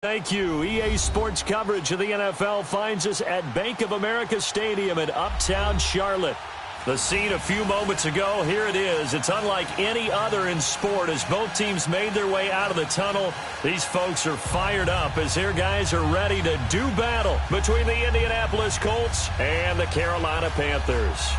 Thank you. EA Sports coverage of the NFL finds us at Bank of America Stadium in Uptown Charlotte. The scene a few moments ago, here it is. It's unlike any other in sport as both teams made their way out of the tunnel. These folks are fired up as their guys are ready to do battle between the Indianapolis Colts and the Carolina Panthers.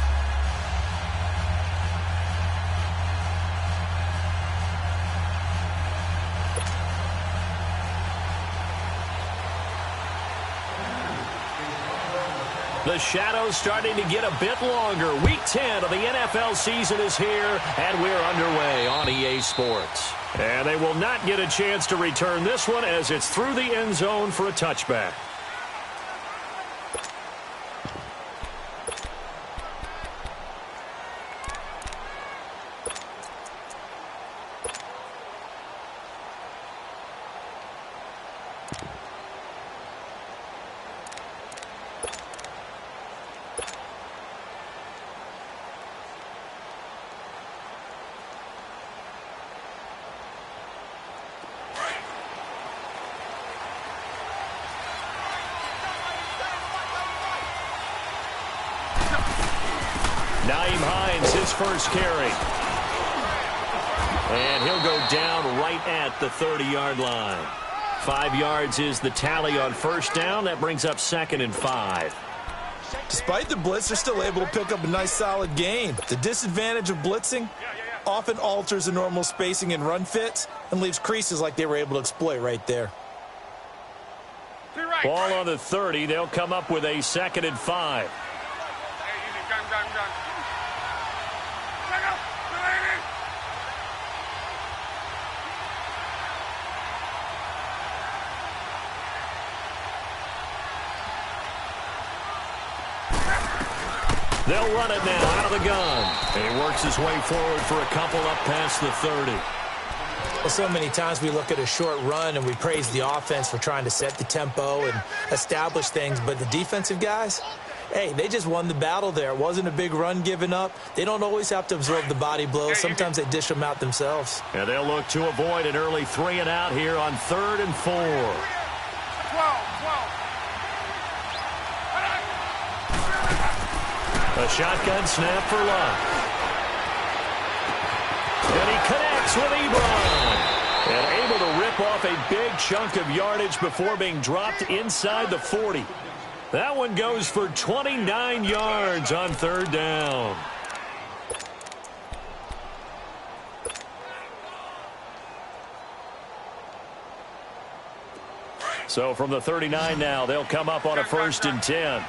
The shadow's starting to get a bit longer. Week 10 of the NFL season is here, and we're underway on EA Sports. And they will not get a chance to return this one as it's through the end zone for a touchback. His first carry. And he'll go down right at the 30-yard line. 5 yards is the tally on first down. That brings up 2nd and 5. Despite the blitz, they're still able to pick up a nice solid gain. The disadvantage of blitzing often alters the normal spacing and run fits and leaves creases like they were able to exploit right there. Ball on the 30. They'll come up with a 2nd and 5. They'll run it now out of the gun. And he works his way forward for a couple up past the 30. Well, so many times we look at a short run and we praise the offense for trying to set the tempo and establish things. But the defensive guys, hey, they just won the battle there. It wasn't a big run given up. They don't always have to absorb the body blows. Sometimes they dish them out themselves. And they'll look to avoid an early 3 and out here on 3rd and 4. 12. A shotgun snap for Luck. And he connects with Ebron. And able to rip off a big chunk of yardage before being dropped inside the 40. That one goes for 29 yards on 3rd down. So from the 39 now, they'll come up on a 1st and 10.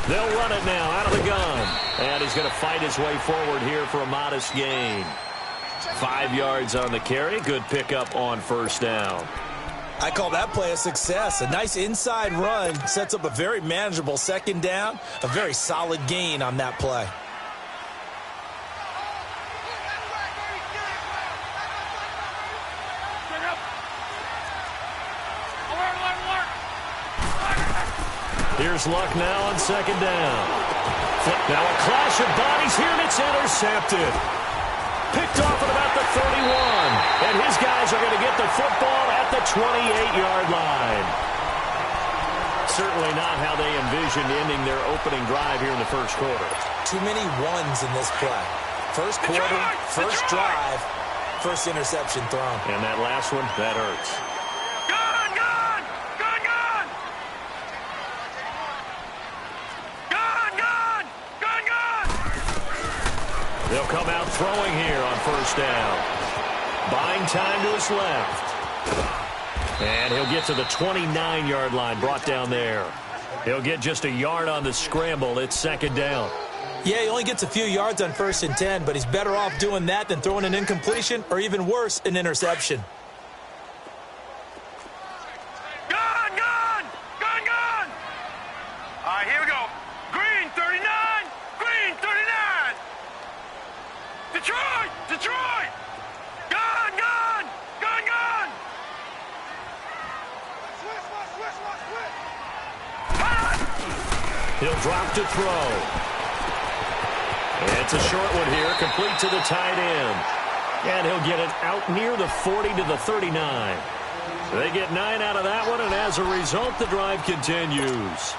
They'll run it now out of the gun. And he's going to fight his way forward here for a modest gain. 5 yards on the carry. Good pickup on 1st down. I call that play a success. A nice inside run sets up a very manageable 2nd down. A very solid gain on that play. Here's Luck now on 2nd down. Now a clash of bodies here, and it's intercepted. Picked off at about the 31. And his guys are going to get the football at the 28-yard line. Certainly not how they envisioned ending their opening drive here in the 1st quarter. Too many ones in this play. 1st quarter, 1st drive, 1st interception thrown. And that last one, that hurts. They'll come out throwing here on 1st down. Buying time to his left. And he'll get to the 29-yard line, brought down there. He'll get just a yard on the scramble. It's 2nd down. Yeah, he only gets a few yards on 1st and 10, but he's better off doing that than throwing an incompletion or even worse, an interception. All right, here we go. Green, 39. Green, 39. Detroit. Gun. He'll drop to throw. It's a short one here, complete to the tight end. And he'll get it out near the 40 to the 39. They get 9 out of that one, and as a result, the drive continues.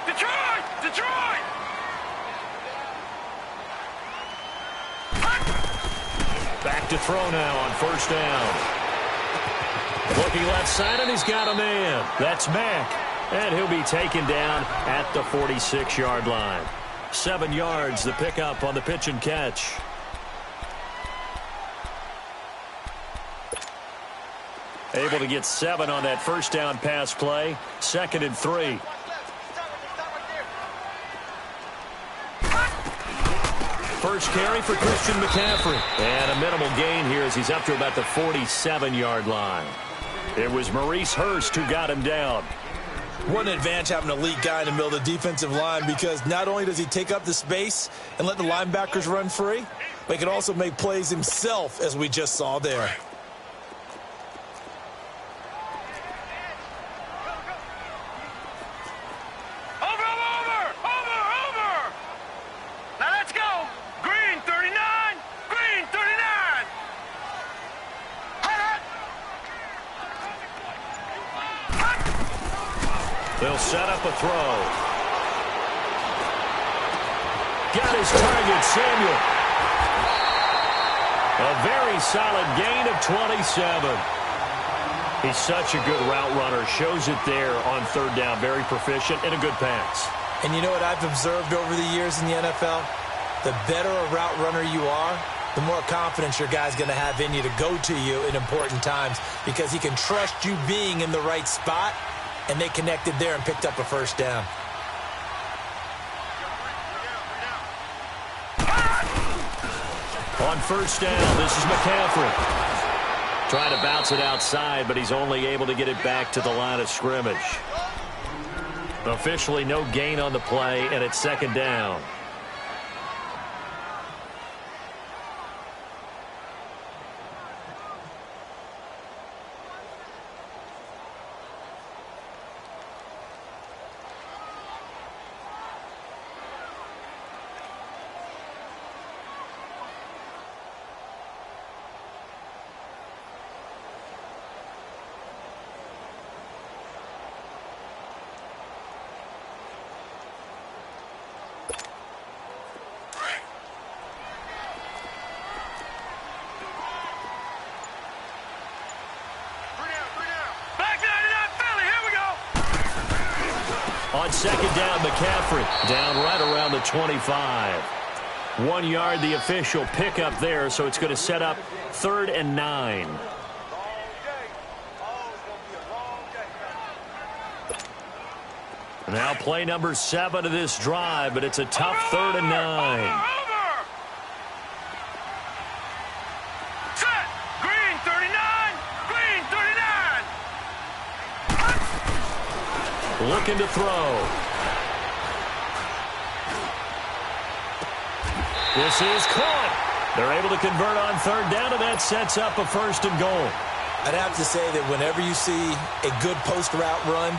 Detroit! Detroit! Back to throw now on first down. Looking left side, and he's got a man. That's Mack. And he'll be taken down at the 46-yard line. 7 yards, the pickup on the pitch and catch. Able to get 7 on that first down pass play. 2nd and 3. First carry for Christian McCaffrey. And a minimal gain here as he's up to about the 47-yard line. It was Maurice Hurst who got him down. What an advantage having an elite guy in the middle of the defensive line, because not only does he take up the space and let the linebackers run free, but he can also make plays himself, as we just saw there. They'll set up a throw. Got his target, Samuel. A very solid gain of 27. He's such a good route runner. Shows it there on third down. Very proficient and a good pass. And you know what I've observed over the years in the NFL? The better a route runner you are, the more confidence your guy's going to have in you to go to you in important times, because he can trust you being in the right spot. And they connected there and picked up a first down. On first down, this is McCaffrey. Trying to bounce it outside, but he's only able to get it back to the line of scrimmage. Officially no gain on the play, and it's 2nd down. On 2nd down, McCaffrey down right around the 25. 1 yard, the official pickup there, so it's going to set up 3rd and 9. Now play number 7 of this drive, but it's a tough 3rd and 9. Looking to throw. This is caught. They're able to convert on 3rd down, and that sets up a 1st and goal. I'd have to say that whenever you see a good post route run,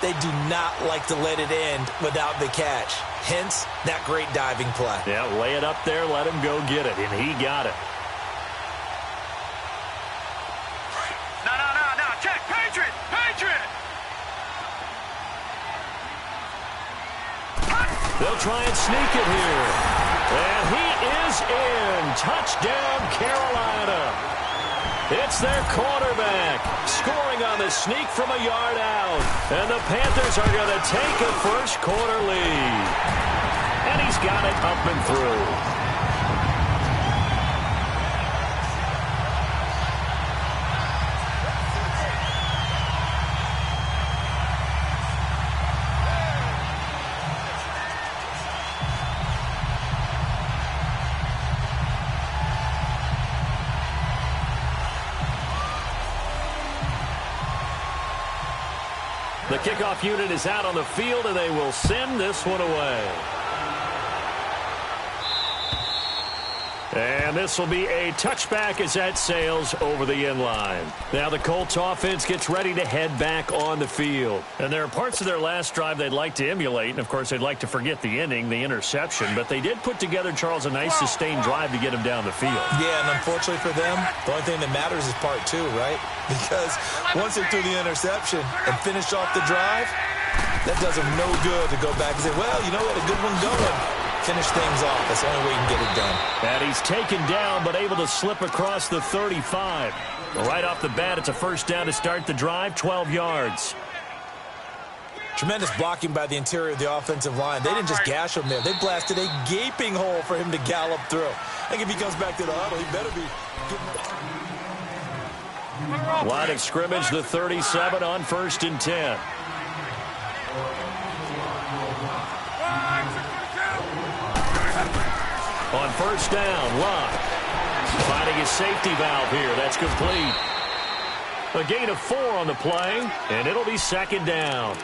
they do not like to let it end without the catch. Hence, that great diving play. Yeah, lay it up there, let him go get it, and he got it. No, check, Patriot! They'll try and sneak it here. And he is in. Touchdown, Carolina. It's their quarterback scoring on the sneak from a yard out. And the Panthers are going to take a first quarter lead. And he's got it up and through. The kickoff unit is out on the field, and they will send this one away. And this will be a touchback as that sails over the end line. Now the Colts offense gets ready to head back on the field. And there are parts of their last drive they'd like to emulate. And, of course, they'd like to forget the ending, the interception. But they did put together, Charles, a nice sustained drive to get him down the field. Yeah, and unfortunately for them, the only thing that matters is part two, right? Because once they threw the interception and finished off the drive, that does them no good to go back and say, well, you know, we had a good one going. Finish things off. That's the only way you can get it done. And he's taken down, but able to slip across the 35. Right off the bat, it's a first down to start the drive, 12 yards. Tremendous blocking by the interior of the offensive line. They didn't just gash him there. They blasted a gaping hole for him to gallop through. I think if he comes back to the huddle, he better be getting... Line of scrimmage, the 37 on 1st and 10. On first down, Locke finding his safety valve here. That's complete. A gain of 4 on the play, and it'll be second down.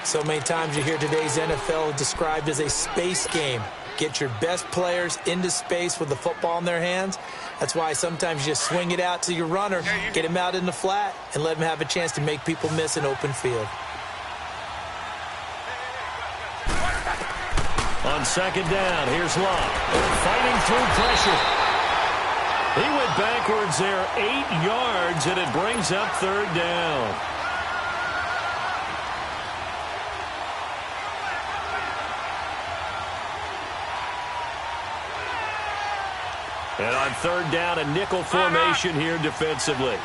So many times you hear today's NFL described as a space game. Get your best players into space with the football in their hands. That's why sometimes you just swing it out to your runner, get him out in the flat, and let him have a chance to make people miss an open field. On second down, here's Locke, fighting through pressure. He went backwards there 8 yards, and it brings up third down. And on third down, a nickel formation here defensively.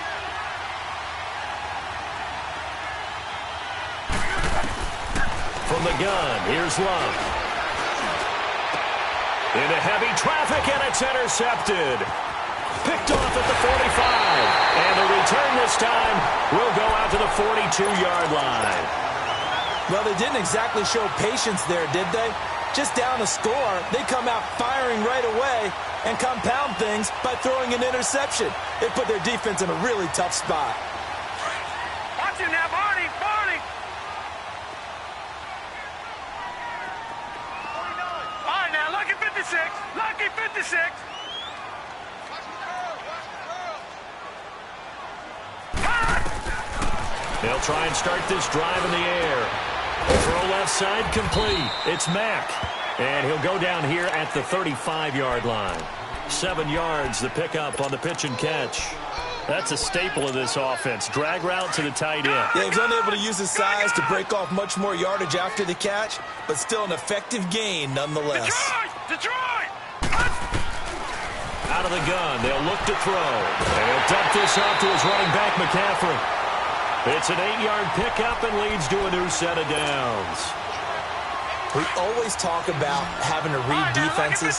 From the gun, here's Locke. Into heavy traffic, and it's intercepted. Picked off at the 45. And the return this time will go out to the 42-yard line. Well, they didn't exactly show patience there, did they? Just down a score, they come out firing right away and compound things by throwing an interception. They put their defense in a really tough spot. Watch it now, Barney! Barney! All right, now, Lucky 56. Lucky 56. They'll try and start this drive in the air. Throw left side complete. It's Mack. And he'll go down here at the 35-yard line. 7 yards, the pickup on the pitch and catch. That's a staple of this offense. Drag route to the tight end. Yeah, he was unable to use his size to break off much more yardage after the catch, but still an effective gain nonetheless. Detroit! Out of the gun, they'll look to throw. And he'll dump this off to his running back, McCaffrey. It's an 8-yard pickup and leads to a new set of downs. We always talk about having to read defenses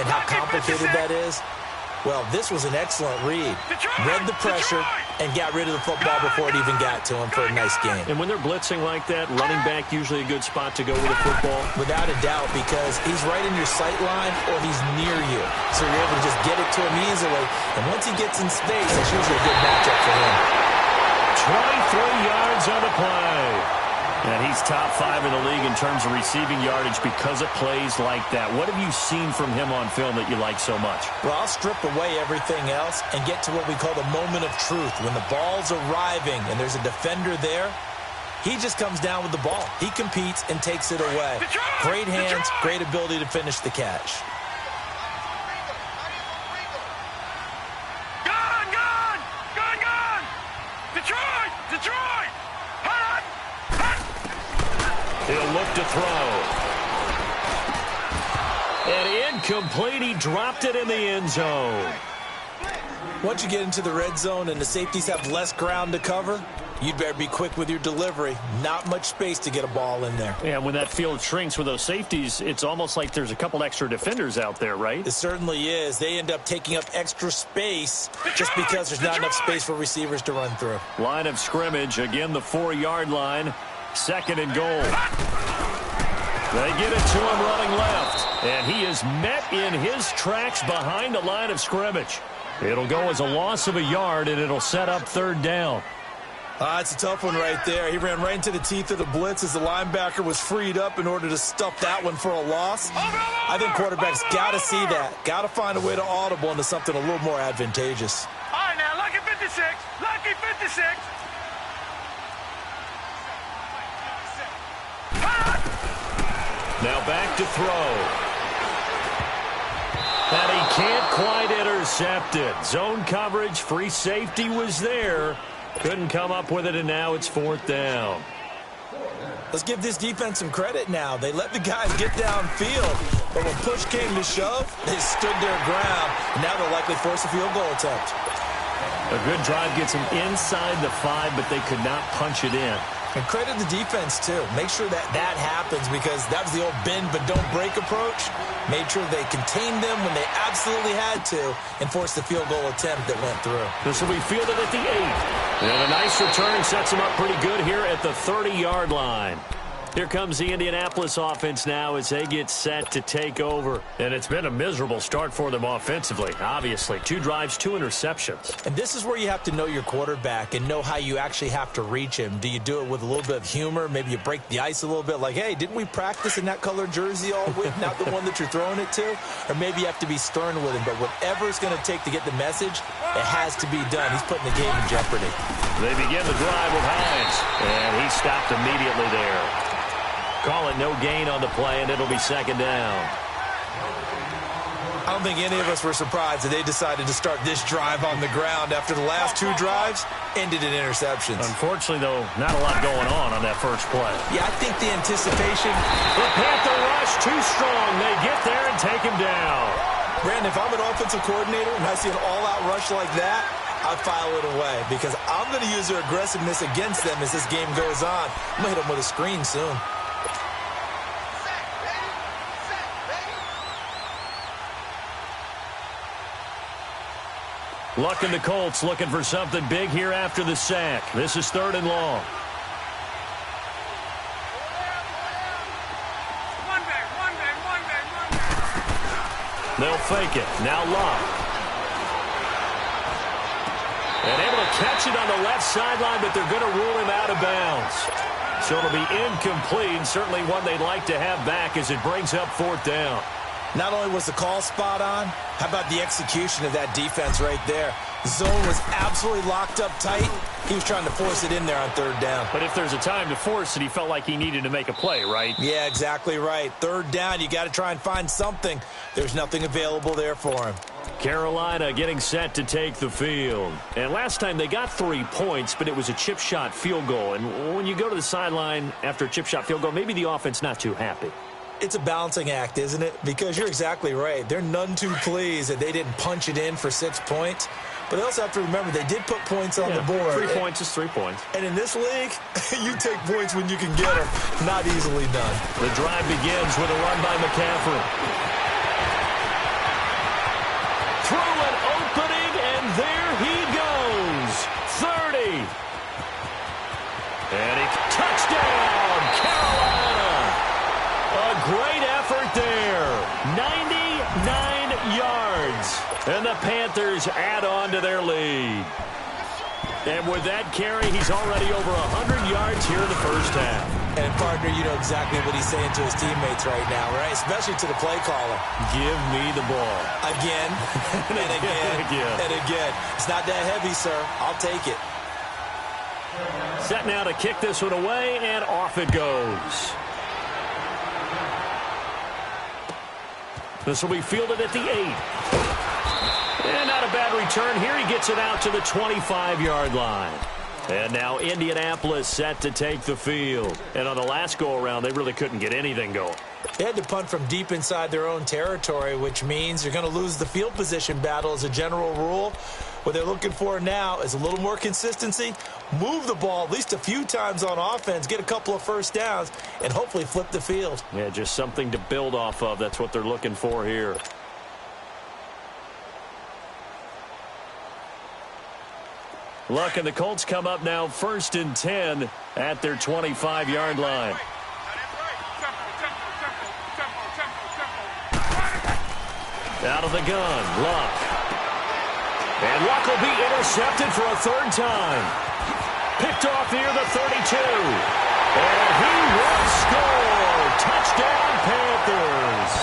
and how complicated that is. Well, this was an excellent read. Read the pressure and got rid of the football before it even got to him for a nice game. And when they're blitzing like that, running back usually a good spot to go with the football? Without a doubt, because he's right in your sight line or he's near you. So you're able to just get it to him easily. And once he gets in space, it's usually a good matchup for him. 23 yards on the play. And he's top 5 in the league in terms of receiving yardage because of plays like that. What have you seen from him on film that you like so much? Well, I'll strip away everything else and get to what we call the moment of truth. When the ball's arriving and there's a defender there, he just comes down with the ball. He competes and takes it away. Great hands, great ability to finish the catch. Detroit! He'll look to throw. And incomplete. He dropped it in the end zone. Once you get into the red zone and the safeties have less ground to cover, you'd better be quick with your delivery. Not much space to get a ball in there. Yeah, when that field shrinks with those safeties, it's almost like there's a couple extra defenders out there, right? It certainly is. They end up taking up extra space just because there's not enough space for receivers to run through. Line of scrimmage, again the 4-yard line. Second and goal. They get it to him running left. And he is met in his tracks behind the line of scrimmage. It'll go as a loss of a yard, and it'll set up third down. It's a tough one right there. He ran right into the teeth of the blitz as the linebacker was freed up in order to stuff that one for a loss. I think quarterbacks got to see that. Got to find a way to audible into something a little more advantageous. All right, now, lucky 56. Lucky 56. Now back to throw. And he can't quite intercept it. Zone coverage, free safety was there. Couldn't come up with it, and now it's 4th down. Let's give this defense some credit now. They let the guys get downfield, but when push came to shove, they stood their ground, and now they'll likely force a field goal attempt. A good drive gets them inside the 5, but they could not punch it in. And credit the defense, too. Make sure that that happens because that was the old bend but don't break approach. Made sure they contained them when they absolutely had to and forced the field goal attempt that went through. This will be fielded at the 8. And a nice return sets them up pretty good here at the 30-yard line. Here comes the Indianapolis offense now as they get set to take over. And it's been a miserable start for them offensively, obviously. 2 drives, 2 interceptions. And this is where you have to know your quarterback and know how you actually have to reach him. Do you do it with a little bit of humor? Maybe you break the ice a little bit like, hey, didn't we practice in that color jersey all week, not the one that you're throwing it to? Or maybe you have to be stern with him. But whatever it's going to take to get the message, it has to be done. He's putting the game in jeopardy. They begin the drive with Hines. And he stopped immediately there. Call it no gain on the play, and it'll be 2nd down. I don't think any of us were surprised that they decided to start this drive on the ground after the last 2 drives ended in interceptions. Unfortunately, though, not a lot going on that first play. Yeah, I think the anticipation. The Panther rush too strong. They get there and take him down. Brandon, if I'm an offensive coordinator and I see an all-out rush like that, I'd file it away because I'm going to use their aggressiveness against them as this game goes on. I'm going to hit them with a screen soon. Luck and the Colts looking for something big here after the sack. This is 3rd and long. They'll fake it. Now Luck. And able to catch it on the left sideline, but they're going to rule him out of bounds. So it'll be incomplete, certainly one they'd like to have back as it brings up 4th down. Not only was the call spot on, how about the execution of that defense right there? The zone was absolutely locked up tight. He was trying to force it in there on 3rd down. But if there's a time to force it, he felt like he needed to make a play, right? Yeah, exactly right. 3rd down, you got to try and find something. There's nothing available there for him. Carolina getting set to take the field. And last time they got 3 points, but it was a chip shot field goal. And when you go to the sideline after a chip shot field goal, maybe the offense not too happy. It's a balancing act, isn't it? Because you're exactly right. They're none too pleased that they didn't punch it in for 6 points. But they also have to remember they did put points on the board. 3 points is 3 points. And in this league, you take points when you can get them. Not easily done. The drive begins with a run by McCaffrey. Through an opening, and there he goes. 30. And he touchdown, Carolina. A great effort there. 99 yards. And the Panthers add on to their lead. And with that carry, he's already over 100 yards here in the first half. And, partner, you know exactly what he's saying to his teammates right now, right? Especially to the play caller. Give me the ball. Again, and again, and again. It's not that heavy, sir. I'll take it. Set now to kick this one away, and off it goes. This will be fielded at the 8. And not a bad return here. He gets it out to the 25-yard line. And now Indianapolis set to take the field. And on the last go-around, they really couldn't get anything going. They had to punt from deep inside their own territory, which means you're going to lose the field position battle as a general rule. What they're looking for now is a little more consistency, move the ball at least a few times on offense, get a couple of first downs, and hopefully flip the field. Yeah, just something to build off of. That's what they're looking for here. Luck and the Colts come up now 1st and 10 at their 25-yard line. Out of the gun, Luck. And Luck will be intercepted for a 3rd time. Picked Picked off near the 32. And he will score. Touchdown, Panthers.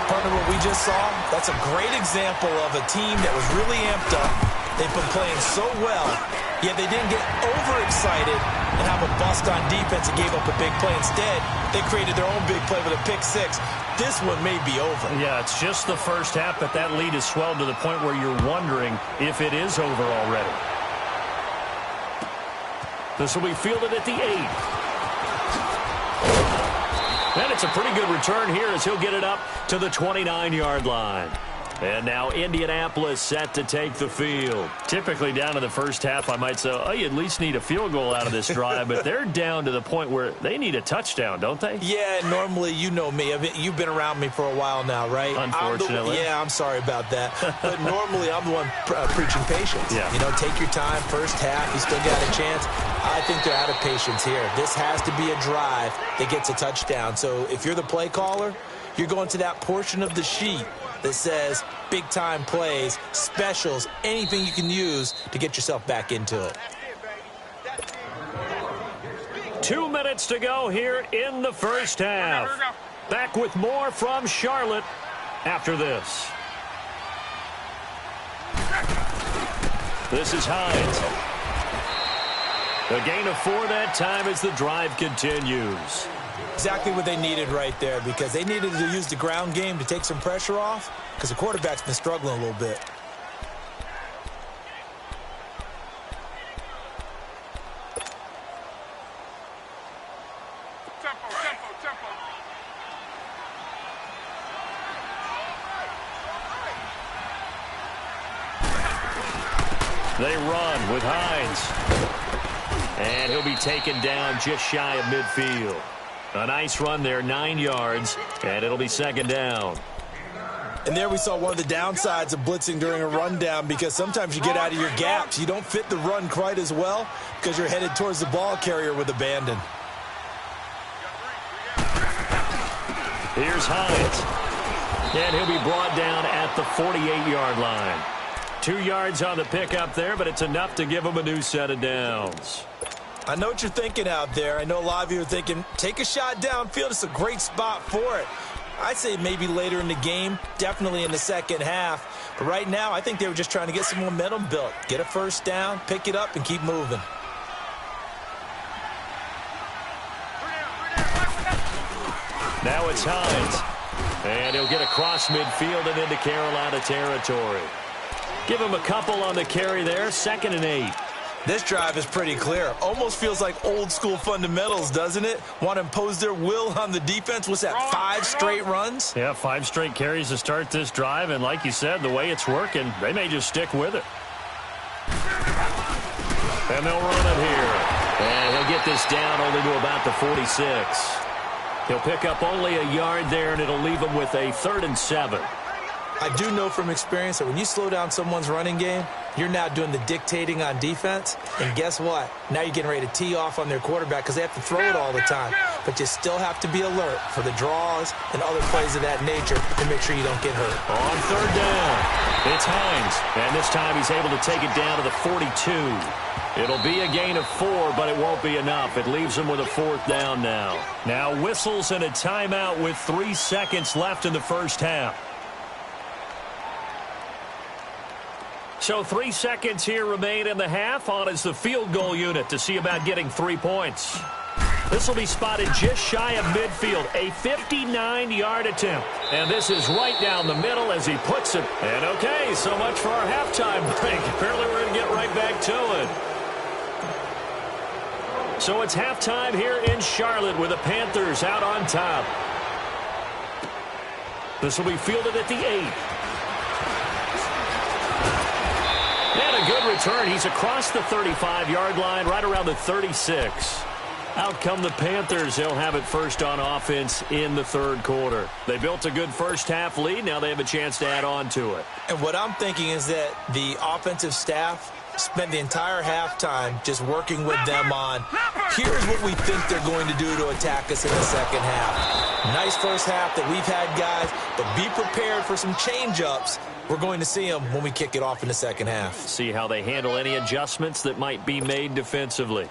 Partner, what we just saw, that's a great example of a team that was really amped up. They've been playing so well, yet they didn't get overexcited and have a bust on defense and gave up a big play. Instead, they created their own big play with a pick six. This one may be over. Yeah, it's just the first half, but that lead has swelled to the point where you're wondering if it is over already. This will be fielded at the 8. And it's a pretty good return here as he'll get it up to the 29-yard line. And now Indianapolis set to take the field. Typically down to the first half, I might say, oh, you at least need a field goal out of this drive. But they're down to the point where they need a touchdown, don't they? Yeah, normally, you know me. You've been around me for a while now, right? Unfortunately. I'm sorry about that. But normally, I'm the one preaching patience. Yeah. You know, take your time. First half, you still got a chance. I think they're out of patience here. This has to be a drive that gets a touchdown. So if you're the play caller, you're going to that portion of the sheet that says big-time plays, specials, anything you can use to get yourself back into it. 2 minutes to go here in the first half. Back with more from Charlotte after this. This is Hines. A gain of 4 that time as the drive continues. Exactly what they needed right there, because they needed to use the ground game to take some pressure off, because the quarterback's been struggling a little bit. Tempo. They run with Hines. And he'll be taken down just shy of midfield. A nice run there, 9 yards, and it'll be second down. And there we saw one of the downsides of blitzing during a rundown, because sometimes you get out of your gaps. You don't fit the run quite as well because you're headed towards the ball carrier with abandon. Here's Hines. And he'll be brought down at the 48-yard line. 2 yards on the pickup there, but it's enough to give him a new set of downs. I know what you're thinking out there. I know a lot of you are thinking, take a shot downfield. It's a great spot for it. I'd say maybe later in the game, definitely in the second half. But right now, I think they were just trying to get some momentum built. Get a first down, pick it up, and keep moving. Now it's Hines. And he'll get across midfield and into Carolina territory. Give him a couple on the carry there, 2nd and 8. This drive is pretty clear. Almost feels like old school fundamentals, doesn't it? Want to impose their will on the defense. What's that, 5 straight runs? Yeah, 5 straight carries to start this drive. And like you said, the way it's working, they may just stick with it. And they'll run it here. And he'll get this down only to about the 46. He'll pick up only a yard there, and it'll leave him with a 3rd and 7. I do know from experience that when you slow down someone's running game, you're now doing the dictating on defense. And guess what? Now you're getting ready to tee off on their quarterback because they have to throw it all the time. But you still have to be alert for the draws and other plays of that nature to make sure you don't get hurt. On 3rd down, it's Hines. And this time he's able to take it down to the 42. It'll be a gain of 4, but it won't be enough. It leaves him with a 4th down now. Now whistles and a timeout with 3 seconds left in the first half. So 3 seconds here remain in the half. On is the field goal unit to see about getting 3 points. This will be spotted just shy of midfield. A 59-yard attempt. And this is right down the middle as he puts it. And okay, so much for our halftime break. Apparently we're going to get right back to it. So it's halftime here in Charlotte with the Panthers out on top. This will be fielded at the 8. And a good return. He's across the 35-yard line, right around the 36. Out come the Panthers. They'll have it first on offense in the 3rd quarter. They built a good first half lead. Now they have a chance to add on to it. And what I'm thinking is that the offensive staff spent the entire halftime just working with them on, here's what we think they're going to do to attack us in the second half. Nice first half that we've had, guys, but be prepared for some change-ups. We're going to see them when we kick it off in the second half. See how they handle any adjustments that might be made defensively.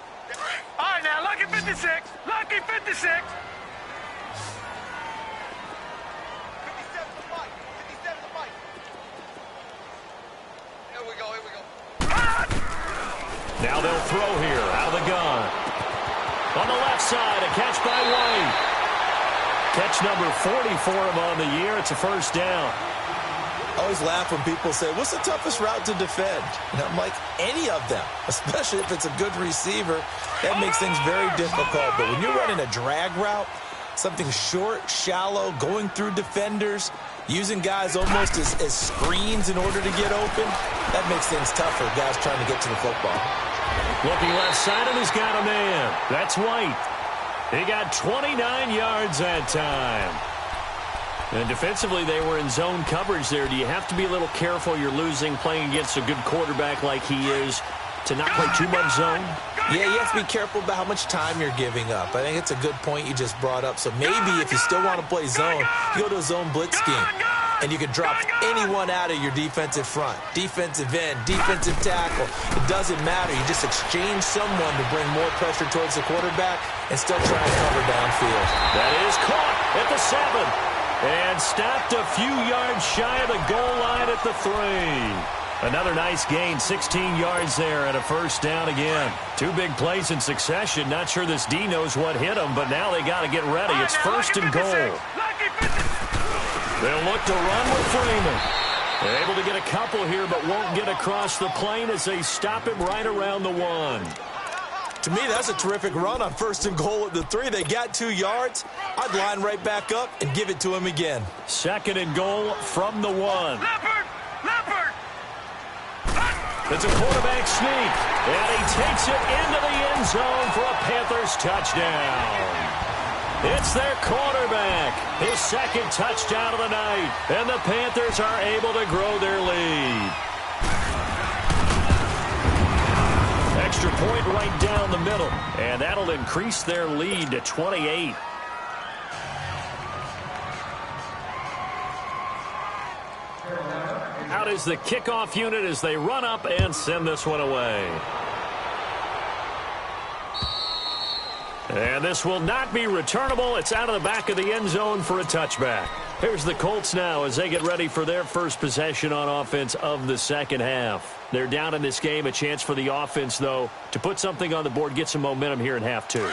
All right, now, lucky 56. Lucky 56. Now they'll throw here, out of the gun. On the left side, a catch by White. Catch number 40 for him on the year. It's a first down. I always laugh when people say, what's the toughest route to defend? And I'm like, any of them, especially if it's a good receiver. That makes things very difficult. But when you're running a drag route, something short, shallow, going through defenders, using guys almost as screens in order to get open, that makes things tougher, guys trying to get to the football. Looking left side, and he's got a man. That's White. He got 29 yards that time. And defensively, they were in zone coverage there. Do you have to be a little careful? You're losing, playing against a good quarterback like he is, to not play too much zone? Yeah, you have to be careful about how much time you're giving up. I think it's a good point you just brought up. So maybe if you still want to play zone, you go to a zone blitz scheme. And you can drop anyone out of your defensive front. Defensive end, defensive tackle. It doesn't matter. You just exchange someone to bring more pressure towards the quarterback and still try and cover downfield. That is caught at the 7. And stopped a few yards shy of the goal line at the 3. Another nice gain, 16 yards there and a first down again. Two big plays in succession. Not sure this D knows what hit him, but now they got to get ready. It's first and goal. They'll look to run with Freeman. They're able to get a couple here, but won't get across the plane as they stop him right around the 1. To me, that's a terrific run on first and goal at the 3. They got 2 yards. I'd line right back up and give it to him again. Second and goal from the 1. Leopard! Leopard! It's a quarterback sneak, and he takes it into the end zone for a Panthers touchdown. It's their quarterback, his second touchdown of the night, and the Panthers are able to grow their lead. Extra point right down the middle, and that'll increase their lead to 28. Out is the kickoff unit as they run up and send this one away. And this will not be returnable. It's out of the back of the end zone for a touchback. Here's the Colts now as they get ready for their first possession on offense of the second half. They're down in this game. A chance for the offense, though, to put something on the board, get some momentum here in half 2.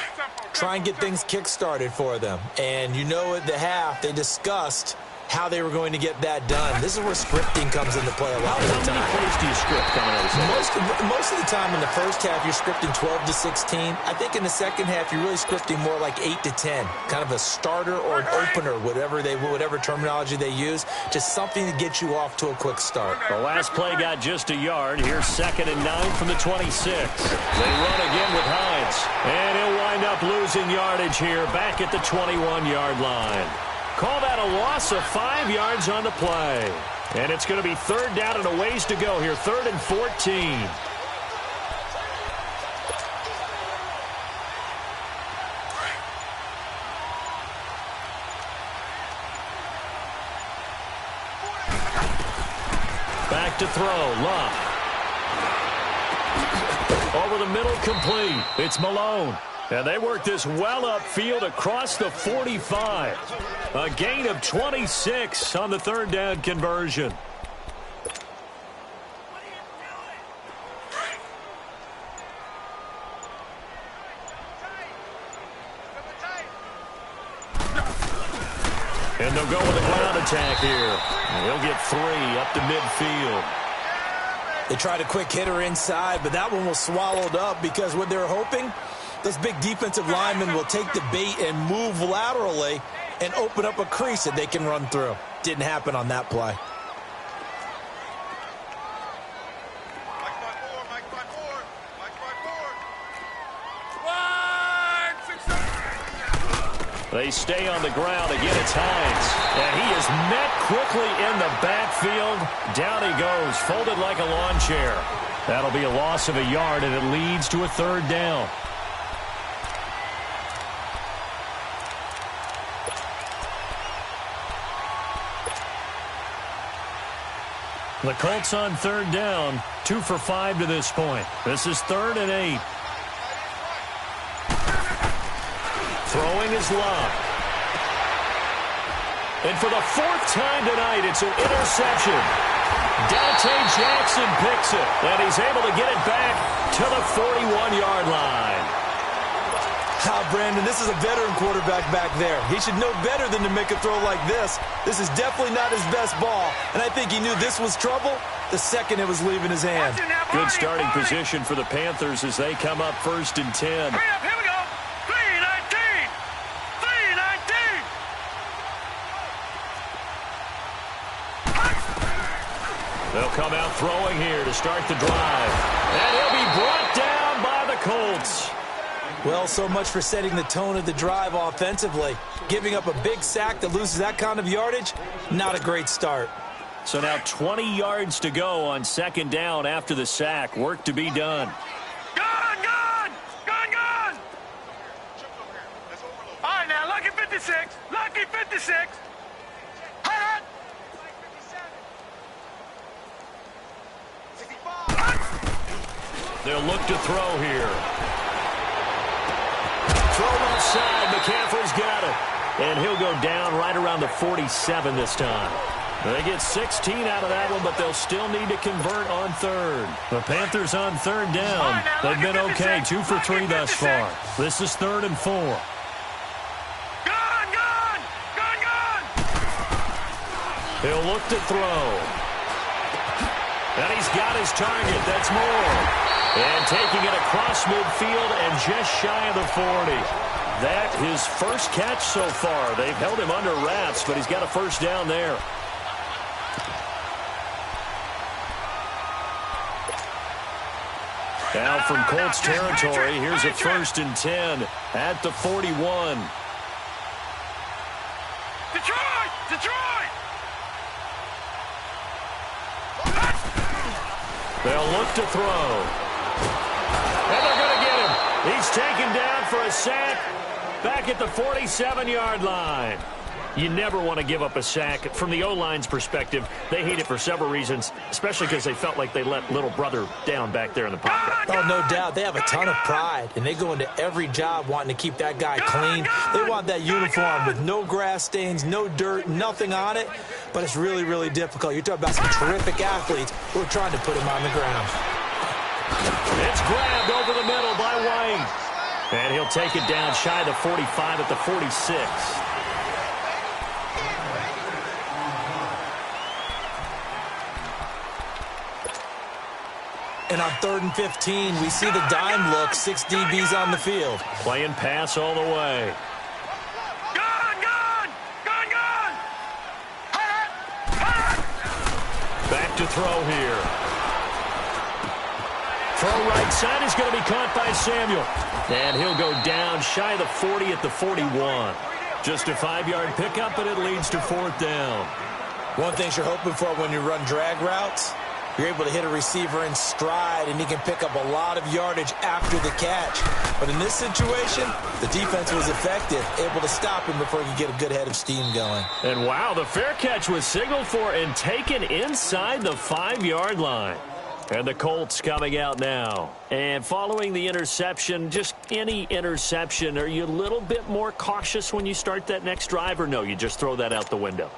Try and get things kick-started for them. And you know at the half, they discussed how they were going to get that done. This is where scripting comes into play a lot of the time. How many plays do you script coming out of the Most of the time in the first half, you're scripting 12 to 16. I think in the second half, you're really scripting more like 8 to 10. Kind of a starter or an opener, whatever terminology they use. Just something to get you off to a quick start. The last play got just a yard. Here's 2nd and 9 from the 26. They run again with Hines. And he'll wind up losing yardage here back at the 21-yard line. Call that a loss of 5 yards on the play. And it's going to be 3rd down and a ways to go here. 3rd and 14. Back to throw. Luck. Over the middle, complete. It's Malone. And they work this well upfield across the 45. A gain of 26 on the 3rd down conversion. And they'll go with a ground attack here. And he'll get 3 up to midfield. They tried a quick hitter inside, but that one was swallowed up because what they're hoping, those big defensive linemen will take the bait and move laterally and open up a crease that they can run through. Didn't happen on that play. They stay on the ground. Again, it's Hines. And he is met quickly in the backfield. Down he goes, folded like a lawn chair. That'll be a loss of a yard, and it leads to a third down. The Colts on third down, 2 for 5 to this point. This is 3rd and 8. Throwing is Love. And for the 4th time tonight, it's an interception. Dante Jackson picks it, and he's able to get it back to the 41-yard line. Brandon, this is a veteran quarterback back there. He should know better than to make a throw like this. This is definitely not his best ball, and I think he knew this was trouble the second it was leaving his hand. Good starting position for the Panthers as they come up 1st and 10. Here we go. 3-19. 3-19. They'll come out throwing here to start the drive. And he'll be brought down by the Colts. Well, so much for setting the tone of the drive offensively. Giving up a big sack that loses that kind of yardage, not a great start. So now 20 yards to go on 2nd down after the sack. Work to be done. Gone, gone. Gone, gone. All right, now, lucky 56. Lucky 56. Hot. They'll look to throw here. Throw left side. McCaffrey's got it. And he'll go down right around the 47 this time. They get 16 out of that one, but they'll still need to convert on 3rd. The Panthers on 3rd down. They've been okay, 2 for 3 thus far. This is 3rd and 4. Gone, gone. Gone, gone. He'll look to throw. And he's got his target. That's Moore. And taking it across midfield and just shy of the 40. That his first catch so far. They've held him under wraps, but he's got a 1st down there. Now from Colts territory, here's a 1st and 10 at the 41. Detroit! Detroit! They'll look to throw. And they're going to get him. He's taken down for a sack back at the 47-yard line. You never want to give up a sack. From the O-line's perspective, they hate it for several reasons, especially because they felt like they let little brother down back there in the pocket. Oh, no doubt. They have a ton of pride, and they go into every job wanting to keep that guy clean. They want that uniform with no grass stains, no dirt, nothing on it. But it's really, really difficult. You're talking about some terrific athletes who are trying to put him on the ground. It's grabbed over the middle by White. And he'll take it down shy of the 45 at the 46. And on 3rd and 15, we see the dime look, 6 DBs on the field. Playing pass all the way. Gone, gone. Gone, gone. Back to throw here. Throw right side is going to be caught by Samuel. And he'll go down shy of the 40 at the 41. Just a 5-yard pickup, and it leads to 4th down. One thing you're hoping for when you run drag routes, you're able to hit a receiver in stride, and he can pick up a lot of yardage after the catch. But in this situation, the defense was effective, able to stop him before he could get a good head of steam going. And wow, the fair catch was signaled for and taken inside the 5-yard line. And the Colts coming out now. And following the interception, just any interception, are you a little bit more cautious when you start that next drive, or no, you just throw that out the window?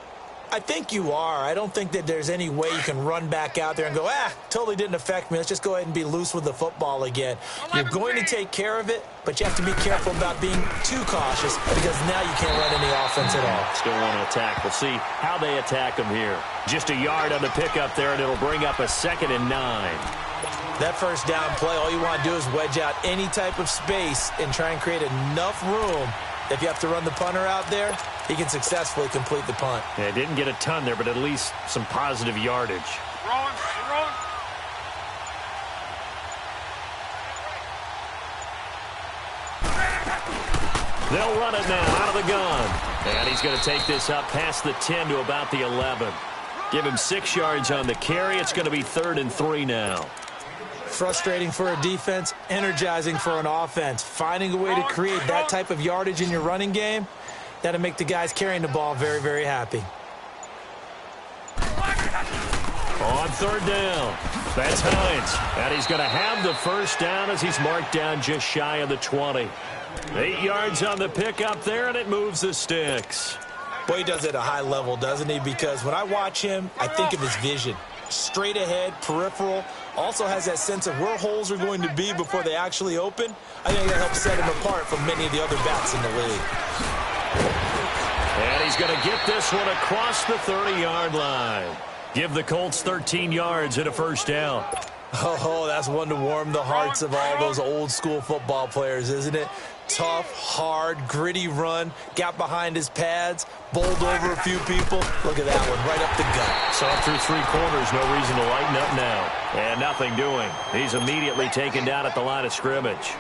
I think you are. I don't think that there's any way you can run back out there and go, totally didn't affect me. Let's just go ahead and be loose with the football again. You're going to take care of it, but you have to be careful about being too cautious because now you can't run any offense at all. Still want to attack. We'll see how they attack them here. Just a yard on the pickup there, and it'll bring up a 2nd and 9. That 1st down play, all you want to do is wedge out any type of space and try and create enough room. If you have to run the punter out there, he can successfully complete the punt. Yeah, didn't get a ton there, but at least some positive yardage. Wrong. They'll run it now out of the gun. And he's going to take this up past the 10 to about the 11. Give him 6 yards on the carry. It's going to be 3rd and 3 now. Frustrating for a defense, energizing for an offense. Finding a way to create that type of yardage in your running game, that'll make the guys carrying the ball very, very happy. On third down, that's Hines. And he's going to have the first down as he's marked down just shy of the 20. 8 yards on the pickup there, and it moves the sticks. Boy, he does it at a high level, doesn't he? Because when I watch him, I think of his vision. Straight ahead, peripheral, also has that sense of where holes are going to be before they actually open. I think that helps set him apart from many of the other backs in the league. And he's going to get this one across the 30-yard line. Give the Colts 13 yards and a first down. Oh, that's one to warm the hearts of all those old-school football players, isn't it? Tough, hard, gritty run, got behind his pads, bowled over a few people. Look at that one, right up the gut. So up through 3 quarters, no reason to lighten up now. And nothing doing. He's immediately taken down at the line of scrimmage.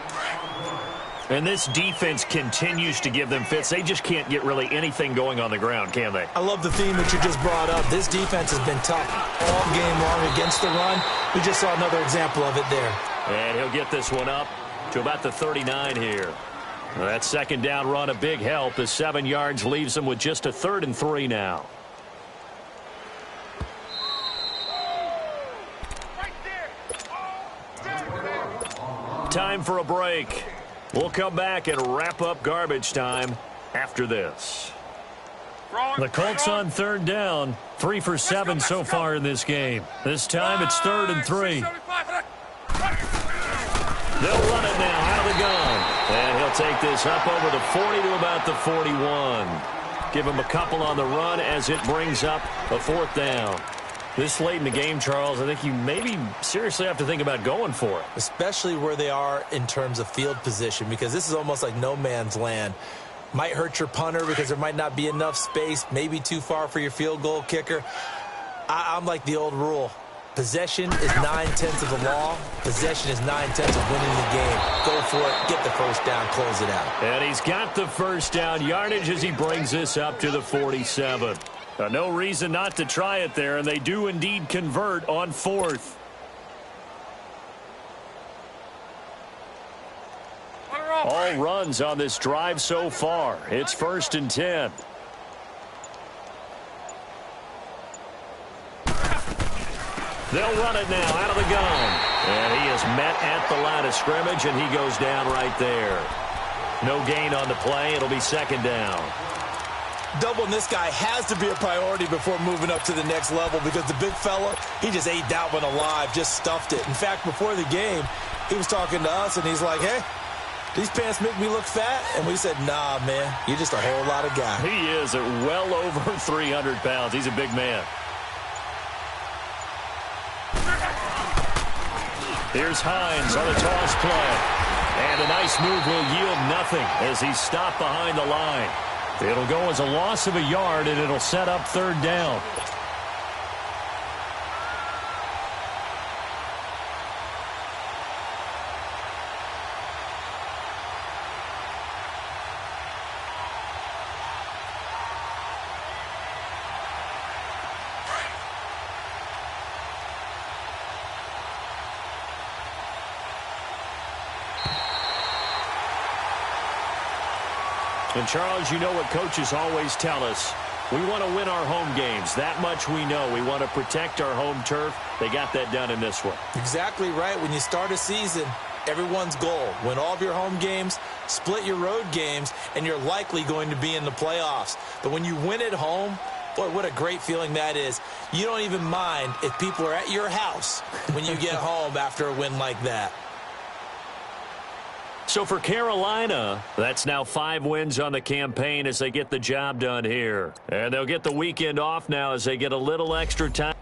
And this defense continues to give them fits. They just can't get really anything going on the ground, can they? I love the theme that you just brought up. This defense has been tough all game long against the run. We just saw another example of it there. And he'll get this one up to about the 39 here. That second down run, a big help. The 7 yards leaves them with just a 3rd and 3 now. Time for a break. We'll come back and wrap up garbage time after this. The Colts on 3rd down. 3 for 7 so far in this game. This time it's 3rd and 3. They'll run it now out of the gun. And he'll take this up over the 40 to about the 41. Give him a couple on the run as it brings up a 4th down. This late in the game, Charles, I think you maybe seriously have to think about going for it. Especially where they are in terms of field position, because this is almost like no man's land. Might hurt your punter because there might not be enough space, maybe too far for your field goal kicker. I'm like the old rule. Possession is 9/10 of the law. Possession is 9/10 of winning the game. Go for it. Get the first down. Close it out. And he's got the first down yardage as he brings this up to the 47. No reason not to try it there, and they do indeed convert on 4th. All runs on this drive so far. It's 1st and 10. They'll run it now out of the gun. And he is met at the line of scrimmage, and he goes down right there. No gain on the play. It'll be 2nd down. Doubling this guy has to be a priority before moving up to the next level, because the big fella, he just ate that one alive, just stuffed it. In fact, before the game, he was talking to us, and he's like, hey, these pants make me look fat? And we said, nah, man, you're just a whole lot of guy. He is at well over 300 pounds. He's a big man. Here's Hines on the toss play. And a nice move will yield nothing as he's stopped behind the line. It'll go as a loss of a yard, and it'll set up 3rd down. And, Charles, you know what coaches always tell us. We want to win our home games. That much we know. We want to protect our home turf. They got that done in this one. Exactly right. When you start a season, everyone's goal, win all of your home games, split your road games, and you're likely going to be in the playoffs. But when you win at home, boy, what a great feeling that is. You don't even mind if people are at your house when you get home after a win like that. So for Carolina, that's now 5 wins on the campaign as they get the job done here. And they'll get the weekend off now as they get a little extra time.